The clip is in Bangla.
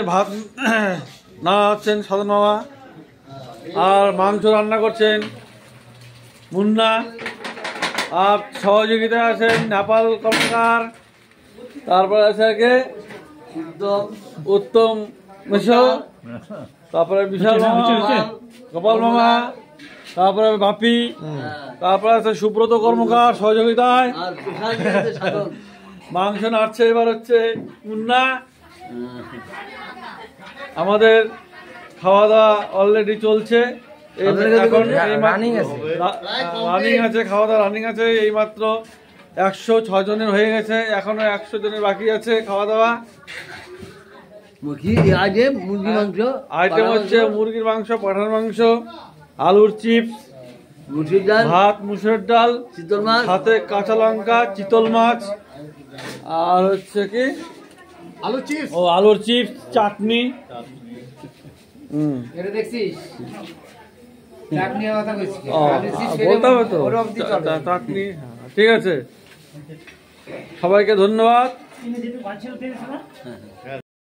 ভাত না হচ্ছেন সাধন মামা, আর মাংস রান্না করছেন মুন্না, আর সহযোগিতায় আছেন নেপাল কর্মকার, তারপরে আছে কে উত্তম মিশ্র, তারপরে বিশাল মামা, গোপাল মামা, তারপরে বাপি, তারপরে আছে সুব্রত কর্মকার সহযোগিতায়। মাংস নাড়ছে এবার হচ্ছে মুন্না। আমাদের খাওয়া দাওয়া অলরেডি চলছে, এখন রানিং আছে, খাওয়া দাওয়া রানিং আছে। এইমাত্র 106 জনের হয়ে গেছে, এখনো 100 জনের বাকি আছে খাওয়া দাওয়া। আইটেম হচ্ছে মুরগির মাংস, পাঠার মাংস, আলুর চিপস, ভাত, মুসুরের ডাল, চিতল মাছ, সাথে কাঁচা লঙ্কা, চিতল মাছ, আর হচ্ছে কি আলুর চিপস, চাটনি। বলতে হবে তো চাটনি। ঠিক আছে, সবাইকে ধন্যবাদ।